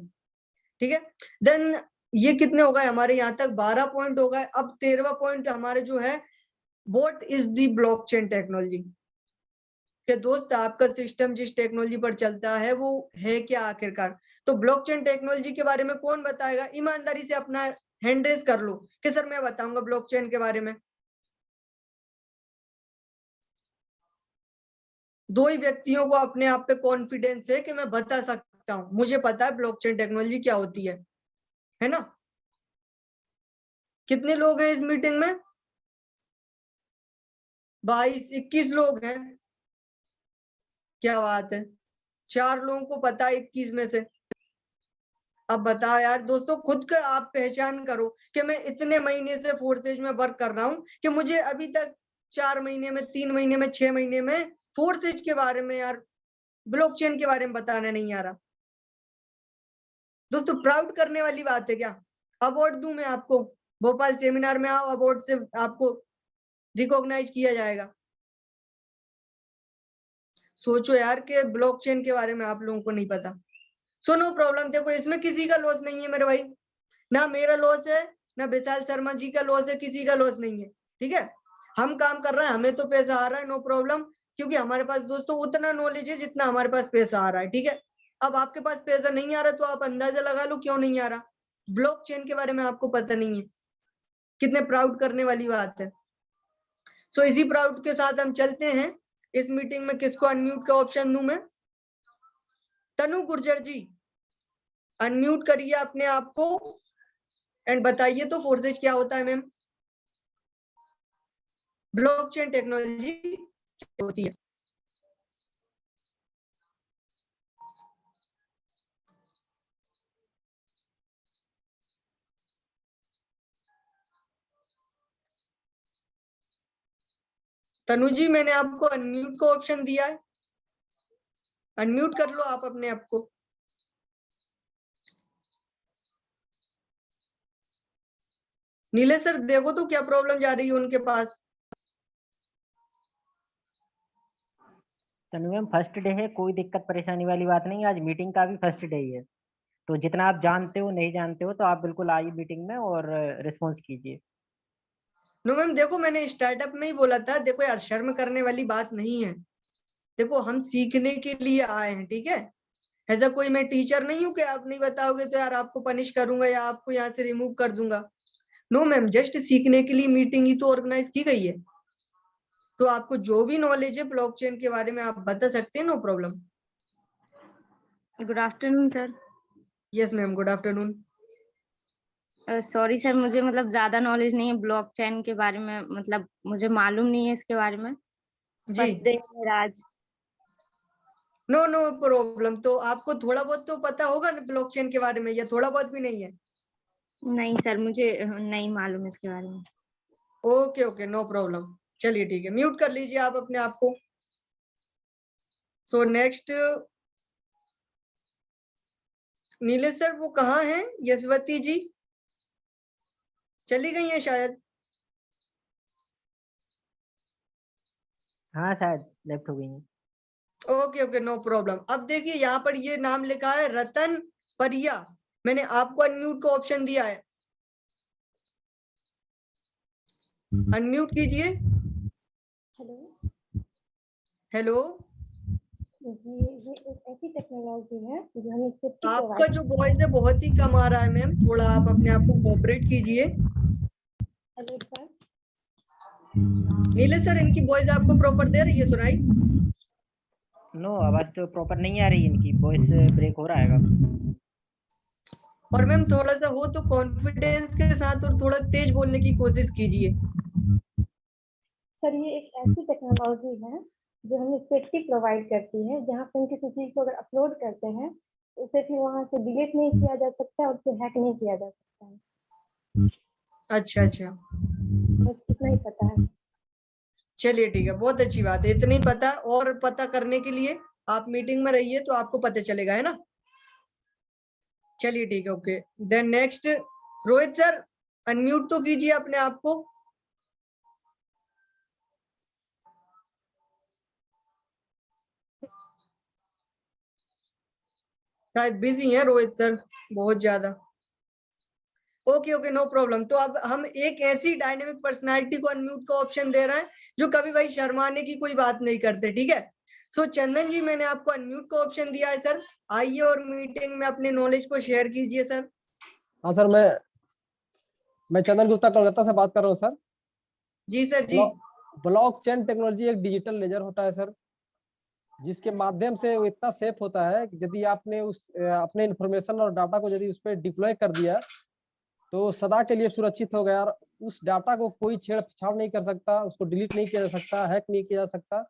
Speaker 1: ठीक है, देन ये कितने हो गए हमारे, यहाँ तक 12 पॉइंट हो गए। अब 13वां पॉइंट हमारे जो है, what is the blockchain technology. कि दोस्त आपका सिस्टम जिस टेक्नोलॉजी पर चलता है वो है क्या आखिरकार? तो ब्लॉकचेन टेक्नोलॉजी के बारे में कौन बताएगा? ईमानदारी से अपना हैंड रेज कर लो कि सर मैं बताऊंगा ब्लॉकचेन के बारे में। 2 ही व्यक्तियों को अपने आप पे कॉन्फिडेंस है कि मैं बता सकता हूं, मुझे पता है ब्लॉकचेन टेक्नोलॉजी क्या होती है ना। कितने लोग हैं इस मीटिंग में? 22-21 लोग हैं। क्या बात है, 4 लोगों को पता है 21 में से। अब बताओ यार दोस्तों, खुद का आप पहचान करो कि मैं इतने महीने से फोर्सेज में वर्क कर रहा हूं कि मुझे अभी तक 4 महीने में, 3 महीने में, 6 महीने में फोर्सेज के बारे में, यार ब्लॉकचेन के बारे में बताना नहीं आ रहा। दोस्तों प्राउड करने वाली बात है क्या? अवार्ड दूं मैं आपको, भोपाल सेमिनार में आओ, अवार्ड से आपको रिकॉग्नाइज किया जाएगा। सोचो यार कि ब्लॉकचेन के बारे में आप लोगों को नहीं पता। सो नो प्रॉब्लम, देखो इसमें किसी का लॉस नहीं है मेरे भाई, ना मेरा लॉस है ना विशाल शर्मा जी का लॉस है, किसी का लॉस नहीं है। ठीक है, हम काम कर रहे हैं, हमें तो पैसा आ रहा है, नो प्रॉब्लम, क्योंकि हमारे पास दोस्तों उतना नॉलेज है जितना हमारे पास पैसा आ रहा है। ठीक है, अब आपके पास पैसा नहीं आ रहा तो आप अंदाजा लगा लो क्यों नहीं आ रहा। ब्लॉकचेन के बारे में आपको पता नहीं है, कितने प्राउड करने वाली बात है। सो इसी प्राउड के साथ हम चलते हैं। इस मीटिंग में किसको अनम्यूट का ऑप्शन दूं मैं? तनु गुर्जर जी, अनम्यूट करिए अपने आप को एंड बताइए तो फोर्सेज क्या होता है मैम? ब्लॉकचेन टेक्नोलॉजी होती है। तनु जी, मैंने आपको अनम्यूट का ऑप्शन दिया है, अनम्यूट कर लो आप अपने आप को। नीले सर देखो तो क्या प्रॉब्लम जा रही है उनके पास।
Speaker 2: तनु मैम फर्स्ट डे है, कोई दिक्कत परेशानी वाली बात नहीं है, आज मीटिंग का भी फर्स्ट डे ही है, तो जितना आप जानते हो नहीं जानते हो तो आप बिल्कुल आइए मीटिंग में और रिस्पॉन्स कीजिए।
Speaker 1: नो मैम देखो, मैंने स्टार्टअप में ही बोला था, देखो यार शर्म करने वाली बात नहीं है, देखो हम सीखने के लिए आए हैं, ठीक है। ऐसा कोई मैं टीचर नहीं हूँ कि आप नहीं बताओगे तो यार आपको पनिश करूंगा या आपको यहाँ से रिमूव कर दूंगा। नो मैम, जस्ट सीखने के लिए मीटिंग ही तो ऑर्गेनाइज की गई है, तो आपको जो भी नॉलेज है ब्लॉकचेन के बारे में आप बता सकते हैं, no problem.
Speaker 6: Good afternoon sir.
Speaker 1: Yes ma'am, good afternoon.
Speaker 6: Sorry sir, मुझे मतलब ज्यादा नॉलेज नहीं है ब्लॉकचेन के बारे में, मतलब मुझे मालूम नहीं है इसके बारे में।
Speaker 1: जी
Speaker 6: फर्स्ट डे है मेरा आज।
Speaker 1: नो नो प्रॉब्लम, तो आपको थोड़ा बहुत तो पता होगा ना ब्लॉकचेन के बारे में, या थोड़ा बहुत भी नहीं है?
Speaker 6: नहीं सर, मुझे नहीं मालूम इसके बारे में।
Speaker 1: ओके ओके, नो प्रॉब्लम, चलिए ठीक है, म्यूट कर लीजिए आप अपने आप को। सो नेक्स्ट नीलेश सर, वो कहाँ हैं? यशवती जी चली गई हैं शायद।
Speaker 2: हाँ शायद लेफ्ट हो गई हैं।
Speaker 1: Okay okay, no problem. अब देखिए यहाँ पर ये नाम लिखा है रतन परिया, मैंने आपको अनम्यूट का ऑप्शन दिया है, अनम्यूट कीजिए।
Speaker 7: हेलो
Speaker 1: हेलो,
Speaker 7: जी, ये एक ऐसी टेक्नोलॉजी है जो हमें सेफ्टी
Speaker 1: आपका
Speaker 7: प्रोवाइड।
Speaker 1: जो वॉइस है बहुत ही कम आ रहा है मैम, थोड़ा आप अपने आप को कोऑपरेट कीजिए।
Speaker 7: हेलो सर,
Speaker 1: नीलेश सर, इनकी वॉइस आपको प्रॉपर दे रही है सुनाई?
Speaker 2: नो, आवाज तो प्रॉपर नहीं आ रही है, इनकी वॉइस ब्रेक हो रहा है।
Speaker 1: और मैम थोड़ा सा हो तो कॉन्फिडेंस के साथ और थोड़ा तेज बोलने की कोशिश कीजिए।
Speaker 7: सर ये एक ऐसी टेक्नोलॉजी है जो हमें सेफ्टी प्रोवाइड करती है, जहाँ पे हम किसी चीज को अगर अपलोड करते हैं तो उसे फिर वहां से डिलीट नहीं किया जा सकता और उसे हैक नहीं किया जा सकता है।
Speaker 1: अच्छा अच्छा,
Speaker 7: बस इतना ही पता है।
Speaker 1: चलिए ठीक है, बहुत अच्छी बात है, इतना ही पता, और पता करने के लिए आप मीटिंग में रहिए तो आपको पता चलेगा, है ना। चलिए ठीक है, okay. Then next Rohit sir, unmute तो कीजिए अपने आप को। शायद बिजी हैं रोहित सर बहुत ज्यादा। Okay okay, no problem. तो अब हम एक ऐसी डायनेमिक पर्सनालिटी को अनम्यूट का ऑप्शन दे रहे हैं जो कभी भाई शर्माने की कोई बात नहीं करते, ठीक है। सो चंदन जी, मैंने आपको अनम्यूट का ऑप्शन दिया है सर, आइए और मीटिंग में अपने नॉलेज को शेयर कीजिए सर।
Speaker 8: हाँ सर, मैं चंदन गुप्ता कोलकाता से बात कर रहा हूँ सर।
Speaker 1: जी सर जी।
Speaker 8: ब्लॉकचेन टेक्नोलॉजी एक डिजिटल लेजर होता है सर, जिसके माध्यम से वो इतना सेफ होता है कि यदि आपने अपने इंफॉर्मेशन और डाटा को यदि उस पर डिप्लॉय कर दिया तो सदा के लिए सुरक्षित हो गया, और उस डाटा को कोई छेड़छाड़ नहीं कर सकता, उसको डिलीट नहीं किया जा सकता, हैक नहीं किया जा सकता।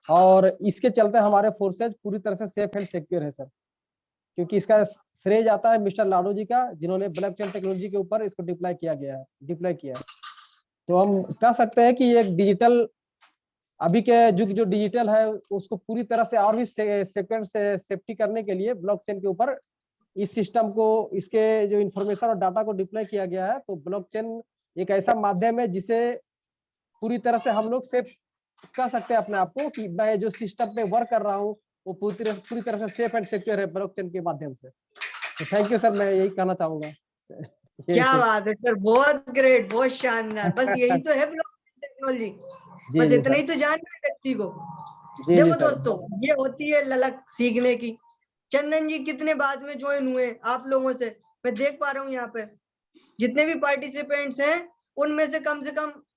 Speaker 8: और इसके चलते हमारे फोर्सेज पूरी तरह से सेफ एंड सिक्योर है सर, क्योंकि इसका श्रेय जाता है मिस्टर लाडो जी का, जिन्होंने ब्लॉकचेन टेक्नोलॉजी के ऊपर इसको डिप्लॉय किया है। तो हम कह सकते हैं कि एक डिजिटल, अभी के युग जो डिजिटल है उसको पूरी तरह से और भी सेक्योर से सेफ्टी करने के लिए ब्लॉकचेन के ऊपर इस सिस्टम को, इसके जो इंफॉर्मेशन और डाटा को डिप्लॉय किया गया है। तो ब्लॉकचेन एक ऐसा माध्यम है जिसे पूरी तरह से हम लोग सेफ कह सकते हैं अपने आप को, कि मैं जो सिस्टम पे वर्क कर रहा हूँ वो पूरी तरह से सेफ एंड सिक्योर है ब्लॉकचेन के माध्यम से। तो थैंक यू सर, मैं यही कहना चाहूंगा।
Speaker 1: क्या बात है सर, बहुत ग्रेट, बहुत शानदार। बस यही तो है ब्लॉकचेन टेक्नोलॉजी,
Speaker 8: जी
Speaker 1: बस
Speaker 8: जी
Speaker 1: इतना
Speaker 8: सर,
Speaker 1: ही तो जानना है व्यक्ति को।
Speaker 8: जी
Speaker 1: देखो
Speaker 8: जी सर।
Speaker 1: दोस्तों, ये होती है ललक सीखने की। चंदन जी कितने बाद में ज्वाइन हुए आप लोगों से, मैं देख पा रहा हूँ यहाँ पे जितने भी पार्टिसिपेंट्स हैं उनमें से कम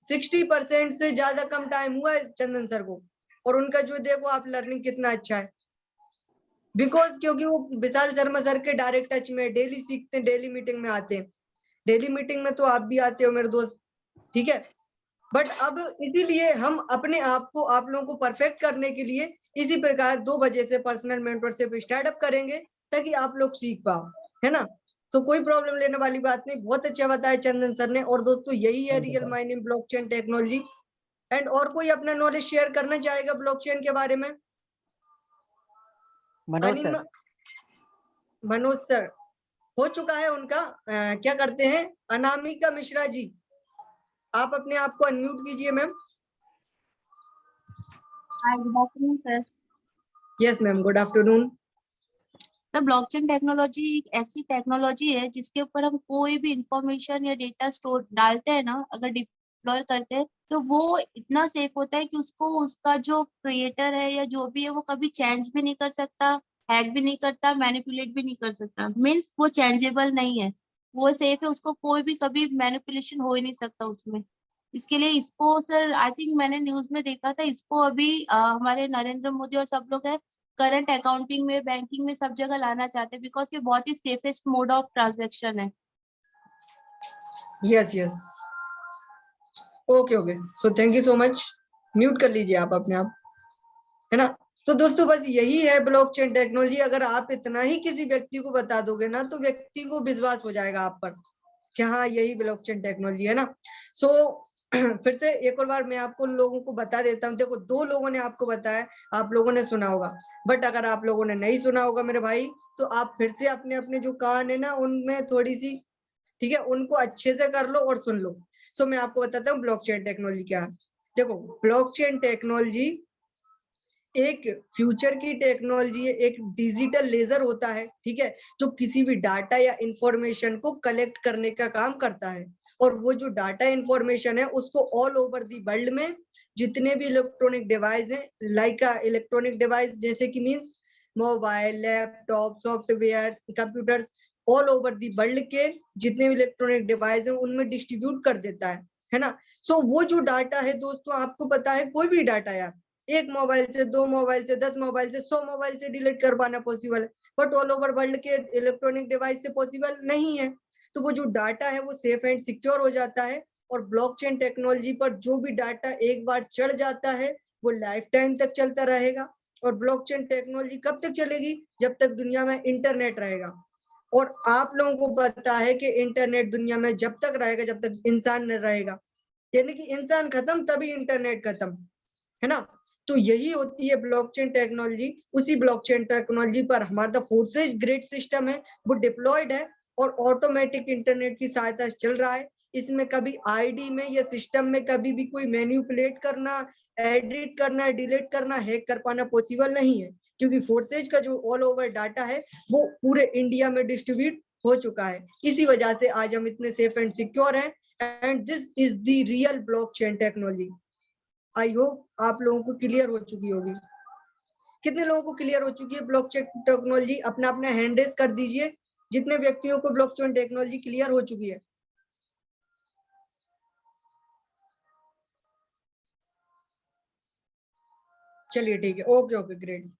Speaker 1: 60% से ज्यादा कम टाइम हुआ है चंदन सर को, और उनका जो देखो आप लर्निंग कितना अच्छा है। बिकॉज क्योंकि वो विशाल शर्मा सर के डायरेक्ट टच में, डेली सीखते हैं, डेली मीटिंग में आते हैं, डेली मीटिंग में तो आप भी आते हो मेरे दोस्त, ठीक है। बट अब इसीलिए हम अपने आप को, आप लोगों को परफेक्ट करने के लिए इसी प्रकार 2 बजे से पर्सनल मेंटरशिप स्टार्टअप करेंगे ताकि आप लोग सीख पाओ, है ना। तो कोई प्रॉब्लम लेने वाली बात नहीं, बहुत अच्छा बताया चंदन सर ने। और दोस्तों यही है real mining blockchain technology. And और कोई अपना नॉलेज शेयर करना चाहेगा ब्लॉकचेन के बारे में? मनोज सर हो चुका है उनका, क्या करते हैं, अनामिका मिश्रा जी, आप अपने आप को अनम्यूट कीजिए ma'am.
Speaker 9: Good afternoon sir.
Speaker 1: Yes ma'am, good afternoon.
Speaker 9: तो ब्लॉकचेन टेक्नोलॉजी एक ऐसी टेक्नोलॉजी है जिसके ऊपर हम कोई भी इंफॉर्मेशन या डेटा स्टोर डालते हैं ना, अगर डिप्लॉय करते हैं तो वो इतना सेफ होता है कि उसको उसका जो क्रिएटर है या जो भी है वो कभी चेंज भी नहीं कर सकता, हैक भी नहीं करता, मैनिपुलेट भी नहीं कर सकता। मीन्स वो चेंजेबल नहीं है, वो सेफ है, उसको कोई भी कभी मैनिपुलेशन हो ही नहीं सकता उसमें। इसके लिए इसको सर आई थिंक मैंने न्यूज में देखा था, इसको अभी हमारे नरेंद्र मोदी और सब लोग है करंट अकाउंटिंग में, बैंकिंग में, सब जगह लाना चाहते हैं बिकॉज ये बहुत ही सेफेस्ट मोड ऑफ ट्रांजैक्शन है।
Speaker 1: Yes yes, okay okay, so thank you so much. Mute कर लीजिए आप अपने आप, है ना। तो दोस्तों बस यही है ब्लॉकचेन टेक्नोलॉजी। अगर आप इतना ही किसी व्यक्ति को बता दोगे ना तो व्यक्ति को विश्वास हो जाएगा आप पर कि हाँ यही ब्लॉकचेन टेक्नोलॉजी है ना। सो फिर से एक और बार मैं आपको लोगों को बता देता हूँ। देखो 2 लोगों ने आपको बताया, आप लोगों ने सुना होगा, बट अगर आप लोगों ने नहीं सुना होगा मेरे भाई, तो आप फिर से अपने अपने जो कान है ना उनमें थोड़ी सी, ठीक है, उनको अच्छे से कर लो और सुन लो। सो मैं आपको बताता हूँ ब्लॉकचेन टेक्नोलॉजी क्या है। देखो ब्लॉकचेन टेक्नोलॉजी एक फ्यूचर की टेक्नोलॉजी है, एक डिजिटल लेजर होता है, ठीक है, जो किसी भी डाटा या इंफॉर्मेशन को कलेक्ट करने का काम करता है। और वो जो डाटा इंफॉर्मेशन है उसको ऑल ओवर दी वर्ल्ड में जितने भी इलेक्ट्रॉनिक डिवाइस हैं, लाइक इलेक्ट्रॉनिक डिवाइस जैसे कि means mobile, laptop, software, computers, all over the world के जितने भी इलेक्ट्रॉनिक डिवाइस हैं उनमें डिस्ट्रीब्यूट कर देता है ना। सो वो जो डाटा है दोस्तों, आपको पता है कोई भी डाटा यार, 1 मोबाइल से, 2 मोबाइल से, 10 मोबाइल से, 100 मोबाइल से डिलीट कर पाना पॉसिबल है, बट ऑल ओवर वर्ल्ड के इलेक्ट्रॉनिक डिवाइस से पॉसिबल नहीं है। तो वो जो डाटा है वो सेफ एंड सिक्योर हो जाता है। और ब्लॉकचेन टेक्नोलॉजी पर जो भी डाटा एक बार चढ़ जाता है वो लाइफ टाइम तक चलता रहेगा। और ब्लॉकचेन टेक्नोलॉजी कब तक चलेगी? जब तक दुनिया में इंटरनेट रहेगा। और आप लोगों को पता है कि इंटरनेट दुनिया में जब तक रहेगा जब तक इंसान रहेगा, यानी कि इंसान खत्म तभी इंटरनेट खत्म, है ना। तो यही होती है ब्लॉकचेन टेक्नोलॉजी। उसी ब्लॉकचेन टेक्नोलॉजी पर हमारा फोर्सेज ग्रिड सिस्टम है वो डिप्लॉयड है और ऑटोमेटिक इंटरनेट की सहायता से चल रहा है। इसमें कभी आईडी में या सिस्टम में कभी भी कोई मैनिपुलेट करना, एडिट करना, डिलीट करना, हैक कर पाना पॉसिबल नहीं है, क्योंकि फोर्सेज का जो ऑल ओवर डाटा है वो पूरे इंडिया में डिस्ट्रीब्यूट हो चुका है। इसी वजह से आज हम इतने सेफ एंड सिक्योर हैं। And this is the real blockchain technology. I hope आप लोगों को क्लियर हो चुकी होगी। कितने लोगों को क्लियर हो चुकी है ब्लॉकचेन टेक्नोलॉजी? अपना अपना हैंड रेज कर दीजिए जितने व्यक्तियों को ब्लॉकचेन टेक्नोलॉजी क्लियर हो चुकी है। चलिए ठीक है, ओके ओके ग्रेट।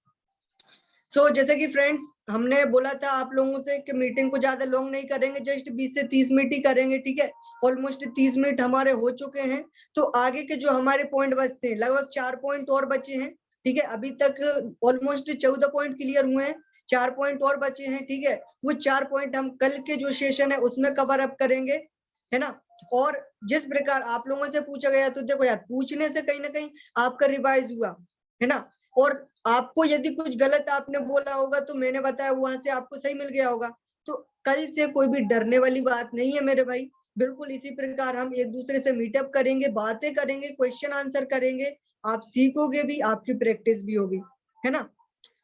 Speaker 1: सो जैसे कि फ्रेंड्स हमने बोला था आप लोगों से कि मीटिंग को ज्यादा लॉन्ग नहीं करेंगे, जस्ट 20 से 30 मिनट ही करेंगे, ठीक है। ऑलमोस्ट 30 मिनट हमारे हो चुके हैं। तो आगे के जो हमारे पॉइंट बचते हैं, लगभग 4 पॉइंट और बचे हैं, ठीक है। अभी तक ऑलमोस्ट 14 पॉइंट क्लियर हुए हैं, 4 पॉइंट और बचे हैं, ठीक है। वो 4 पॉइंट हम कल के जो सेशन है उसमें कवर अप करेंगे, है ना। और जिस प्रकार आप लोगों से पूछा गया, तो देखो यार पूछने से कहीं ना कहीं आपका रिवाइज हुआ, है ना। और आपको यदि कुछ गलत आपने बोला होगा तो मैंने बताया वहां से आपको सही मिल गया होगा। तो कल से कोई भी डरने वाली बात नहीं है मेरे भाई। बिल्कुल इसी प्रकार हम एक दूसरे से मीटअप करेंगे, बातें करेंगे, क्वेश्चन आंसर करेंगे, आप सीखोगे भी, आपकी प्रैक्टिस भी होगी, है ना।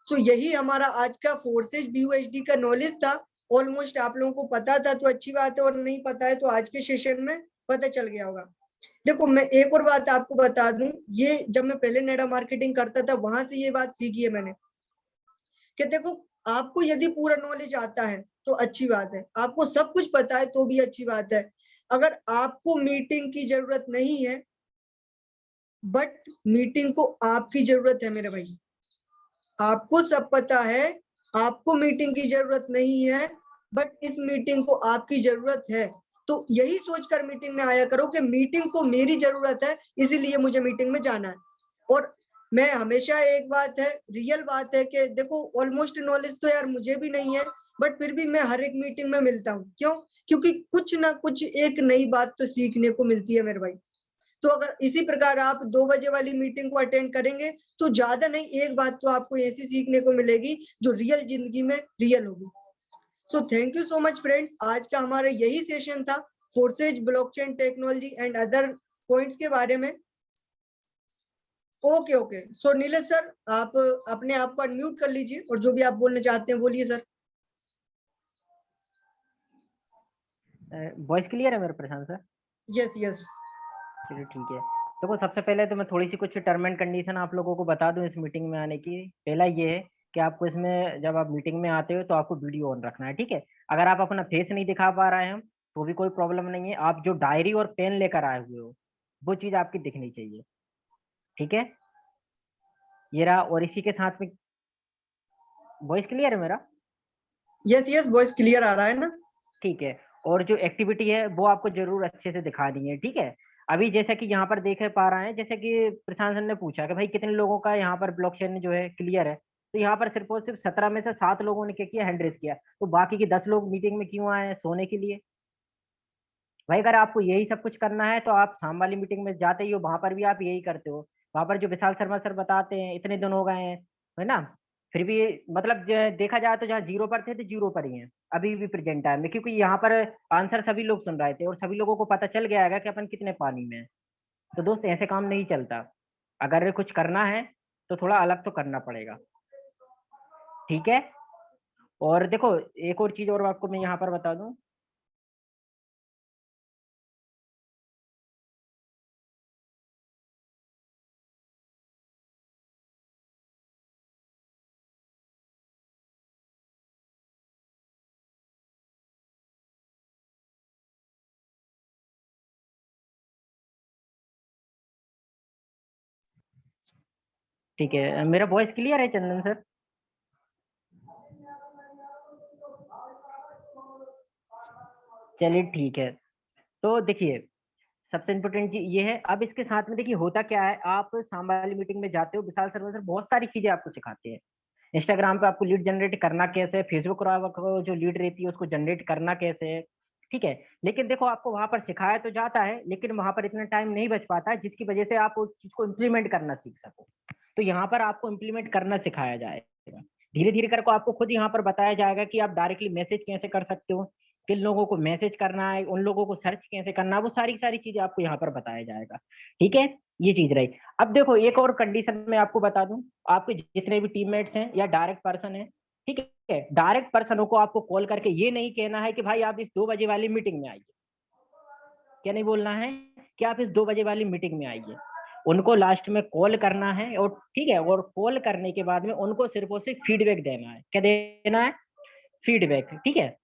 Speaker 1: तो यही हमारा आज का फोर्सेज BUSD का नॉलेज था। ऑलमोस्ट आप लोगों को पता था तो अच्छी बात है, और नहीं पता है तो आज के सेशन में पता चल गया होगा। देखो मैं एक और बात आपको बता दूं, ये जब मैं पहले नेडा मार्केटिंग करता था वहां से ये बात सीखी है मैंने कि देखो आपको यदि पूरा नॉलेज आता है तो अच्छी बात है, आपको सब कुछ पता है तो भी अच्छी बात है। अगर आपको मीटिंग की जरूरत नहीं है बट मीटिंग को आपकी जरूरत है मेरे भाई, आपको सब पता है आपको मीटिंग की जरूरत नहीं है, बट इस मीटिंग को आपकी जरूरत है। तो यही सोचकर मीटिंग में आया करो कि मीटिंग को मेरी जरूरत है, इसीलिए मुझे मीटिंग में जाना है। और मैं हमेशा एक बात है, रियल बात है कि देखो ऑलमोस्ट नॉलेज तो यार मुझे भी नहीं है, बट फिर भी मैं हर एक मीटिंग में मिलता हूँ। क्यों? क्योंकि कुछ ना कुछ एक नई बात तो सीखने को मिलती है मेरे भाई। तो अगर इसी प्रकार आप 2 बजे वाली मीटिंग को अटेंड करेंगे तो ज्यादा नहीं, एक बात तो आपको ऐसी सीखने को मिलेगी जो रियल जिंदगी में रियल होगी। So thank you so much friends, आज का हमारा यही सेशन था forces, blockchain technology and other points के बारे में। ओके ओके, सो नीलेश सर आप अपने आप को अनम्यूट कर लीजिए और जो भी आप बोलना चाहते हैं बोलिए सर।
Speaker 2: वॉइस क्लियर है मेरे प्रशांत सर?
Speaker 1: Yes yes.
Speaker 2: चलिए ठीक है। देखो सबसे पहले तो मैं थोड़ी सी कुछ टर्म एंड कंडीशन आप लोगों को बता दूं इस मीटिंग में आने की। पहला ये है कि आपको इसमें जब आप मीटिंग में आते हो तो आपको वीडियो ऑन रखना है, ठीक है। अगर आप अपना फेस नहीं दिखा पा रहे हैं तो भी कोई प्रॉब्लम नहीं है, आप जो डायरी और पेन लेकर आए हुए हो वो चीज आपकी दिखनी चाहिए, ठीक है। ये रहा। और इसी के साथ में वॉइस क्लियर है मेरा?
Speaker 1: यस यस, वॉइस क्लियर आ रहा है ना?
Speaker 2: ठीक है। और जो एक्टिविटी है वो आपको जरूर अच्छे से दिखानी है, ठीक है। अभी जैसा कि यहाँ पर देख पा रहे हैं, जैसे कि प्रशांत सर ने पूछा कि भाई कितने लोगों का यहाँ पर ब्लॉकचेन जो है क्लियर है, तो यहाँ पर सिर्फ और सिर्फ 17 में से 7 लोगों ने क्या किया, हैंड रेज किया। तो बाकी के 10 लोग मीटिंग में क्यों आए हैं? सोने के लिए। भाई अगर आपको यही सब कुछ करना है तो आप शाम वाली मीटिंग में जाते ही हो, वहां पर भी आप यही करते हो। वहां पर जो विशाल शर्मा सर बताते हैं, इतने दिन हो गए हैं, है ना, फिर भी मतलब देखा जाए तो जहाँ 0 पर थे तो 0 पर ही हैं अभी भी प्रेजेंट टाइम में, क्योंकि यहाँ पर आंसर सभी लोग सुन रहे थे और सभी लोगों को पता चल गया है कि अपन कितने पानी में है। तो दोस्त ऐसे काम नहीं चलता, अगर कुछ करना है तो थोड़ा अलग तो करना पड़ेगा, ठीक है। और देखो एक और चीज और आपको मैं यहाँ पर बता दूं, ठीक है। मेरा वॉइस क्लियर है चंदन सर? चलिए ठीक है। तो देखिए सबसे इम्पोर्टेंट चीज ये है। अब इसके साथ में देखिए होता क्या है, आप शाम वाली मीटिंग में जाते हो, विशाल शर्मा सर बहुत सारी चीजें आपको सिखाते हैं। इंस्टाग्राम पे आपको लीड जनरेट करना कैसे है, फेसबुक को जो लीड रहती है उसको जनरेट करना कैसे है, ठीक है। लेकिन देखो आपको वहां पर सिखाया तो जाता है, लेकिन वहां पर इतना टाइम नहीं बच पाता है जिसकी वजह से आप उस चीज को इम्प्लीमेंट करना सीख सको। तो यहाँ पर आपको इम्प्लीमेंट करना सिखाया जाएगा, धीरे धीरे करके आपको खुद यहाँ पर बताया जाएगा कि आप डायरेक्टली मैसेज कैसे कर सकते हो, किन लोगों को मैसेज करना है, उन लोगों को सर्च कैसे करना है, वो सारी सारी चीजें आपको यहाँ पर बताया जाएगा, ठीक है। ये चीज रही। अब देखो एक और कंडीशन मैं आपको बता दूं, आपके जितने भी टीममेट्स हैं या डायरेक्ट पर्सन है, ठीक है, डायरेक्ट पर्सनों को आपको कॉल करके ये नहीं कहना है कि भाई आप इस 2 बजे वाली मीटिंग में आइए। क्या नहीं बोलना है कि आप इस 2 बजे वाली मीटिंग में आइए। उनको लास्ट में कॉल करना है, और ठीक है, और कॉल करने के बाद में उनको सिर्फ और सिर्फ फीडबैक देना है। क्या देना है? फीडबैक, ठीक है।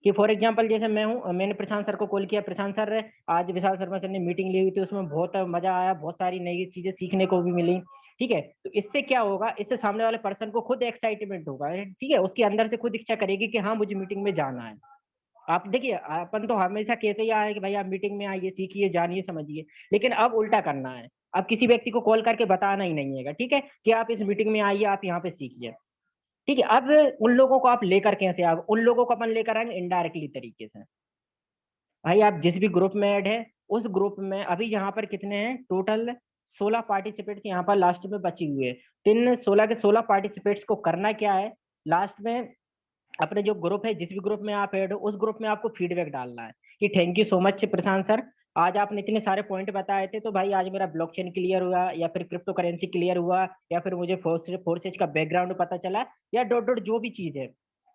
Speaker 2: कि फॉर एग्जांपल जैसे मैं हूँ, मैंने प्रशांत सर को कॉल किया, प्रशांत सर आज विशाल शर्मा सर ने मीटिंग ली हुई थी, उसमें बहुत मजा आया, बहुत सारी नई चीजें सीखने को भी मिली, ठीक है। तो इससे क्या होगा, इससे सामने वाले पर्सन को खुद एक्साइटमेंट होगा, ठीक है, उसके अंदर से खुद इच्छा करेगी कि हाँ मुझे मीटिंग में जाना है। आप देखिए अपन तो हमेशा कहते ही आए कि भाई आप मीटिंग में आइए, सीखिए, जानिए, समझिए, लेकिन अब उल्टा करना है। अब किसी व्यक्ति को कॉल करके बताना ही नहीं है, ठीक है, कि आप इस मीटिंग में आइए, आप यहाँ पे सीखिए, ठीक है। अब उन लोगों को आप लेकर कैसे, आप उन लोगों को अपन लेकर आएंगे इनडायरेक्टली तरीके से। भाई आप जिस भी ग्रुप में ऐड है, उस ग्रुप में अभी यहाँ पर कितने हैं टोटल, 16 पार्टिसिपेट्स यहाँ पर लास्ट में बची हुए हैं। 16 के 16 पार्टिसिपेट्स को करना क्या है, लास्ट में अपने जो ग्रुप है, जिस भी ग्रुप में आप ऐड हो, उस ग्रुप में आपको फीडबैक डालना है कि thank you so much Prashant sir, आज आपने इतने सारे पॉइंट बताए थे, तो भाई आज मेरा ब्लॉकचेन क्लियर हुआ, या फिर क्रिप्टो करेंसी क्लियर हुआ, या फिर मुझे फोर्सेज का बैकग्राउंड पता चला, या डॉट डॉट जो भी चीज है,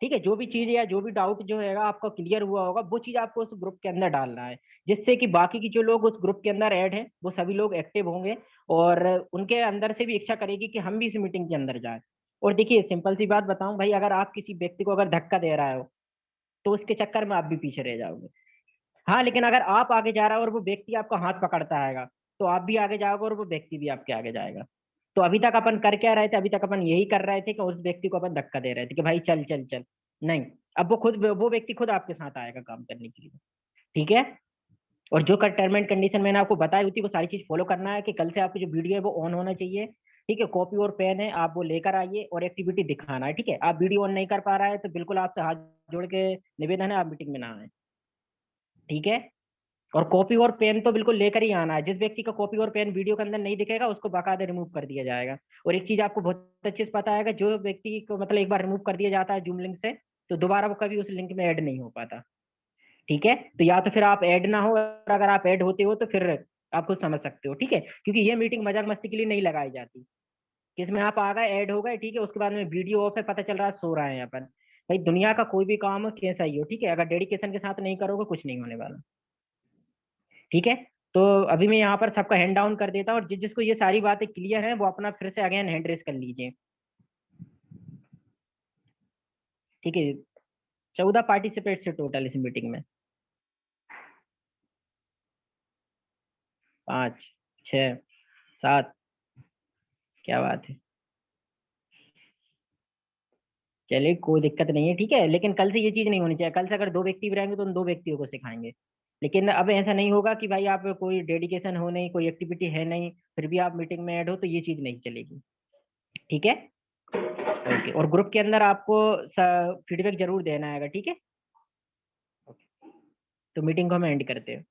Speaker 2: ठीक है, जो भी चीज या जो भी डाउट जो है आपका क्लियर हुआ होगा, वो चीज आपको उस ग्रुप के अंदर डालना है, जिससे कि बाकी की जो लोग उस ग्रुप के अंदर ऐड है वो सभी लोग एक्टिव होंगे, और उनके अंदर से भी इच्छा करेगी कि हम भी इस मीटिंग के अंदर जाए। और देखिए सिंपल सी बात बताऊं भाई, अगर आप किसी व्यक्ति को अगर धक्का दे रहा हो तो उसके चक्कर में आप भी पीछे रह जाओगे। हाँ, लेकिन अगर आप आगे जा रहा हो और वो व्यक्ति आपका हाथ पकड़ता है तो आप भी आगे जाओगे और वो व्यक्ति भी आपके आगे जाएगा। तो अभी तक अपन कर क्या रहे थे, अभी तक अपन यही कर रहे थे कि उस व्यक्ति को अपन धक्का दे रहे थे कि भाई चल चल चल, नहीं, अब वो व्यक्ति खुद आपके साथ आएगा काम करने के लिए, ठीक है। और जो टर्म एंड कंडीशन मैंने आपको बताई होती है वो सारी चीज फॉलो करना है कि कल से आपकी जो वीडियो है वो ऑन होना चाहिए, ठीक है। कॉपी और पेन है, आप वो लेकर आइए और एक्टिविटी दिखाना है, ठीक है। आप वीडियो ऑन नहीं कर पा रहा है तो बिल्कुल आपसे हाथ जोड़ के निवेदन है आप मीटिंग में ना आए, ठीक है। और कॉपी और पेन तो बिल्कुल लेकर ही आना है। जिस व्यक्ति का कॉपी और पेन वीडियो के अंदर नहीं दिखेगा उसको बाकायदा रिमूव कर दिया जाएगा। और एक चीज आपको बहुत अच्छे से पता है, जो व्यक्ति को मतलब एक बार रिमूव कर दिया जाता है जूम लिंक से, तो दोबारा वो कभी उस लिंक में ऐड नहीं हो पाता, ठीक है। तो या तो फिर आप ऐड ना हो, और अगर आप ऐड होते हो तो फिर आप खुद समझ सकते हो, ठीक है। क्योंकि ये मीटिंग मजाक मस्ती के लिए नहीं लगाई जाती, किसमें आप आ गए ऐड हो गए, ठीक है, उसके बाद में वीडियो ऑफ है, पता चल रहा है सो रहे हैं अपन। भाई दुनिया का कोई भी काम कैसा ही हो, ठीक है, अगर डेडिकेशन के साथ नहीं करोगे कुछ नहीं होने वाला, ठीक है। तो अभी मैं यहाँ पर सबका हैंड डाउन कर देता हूँ, और जिसको ये सारी बातें क्लियर है वो अपना फिर से अगेन हैंड रेस कर लीजिए, ठीक है। 14 पार्टिसिपेट से टोटल इस मीटिंग में, 5 6 7, क्या बात है, चलिए कोई दिक्कत नहीं है, ठीक है। लेकिन कल से ये चीज नहीं होनी चाहिए, कल से अगर 2 व्यक्ति भी रहेंगे तो उन 2 व्यक्तियों को सिखाएंगे। लेकिन अब ऐसा नहीं होगा कि भाई आप कोई डेडिकेशन हो नहीं, कोई एक्टिविटी है नहीं, फिर भी आप मीटिंग में ऐड हो, तो ये चीज नहीं चलेगी, ठीक है। ओके, और ग्रुप के अंदर आपको फीडबैक जरूर देना है, ठीक है। तो मीटिंग को हम एंड करते हैं।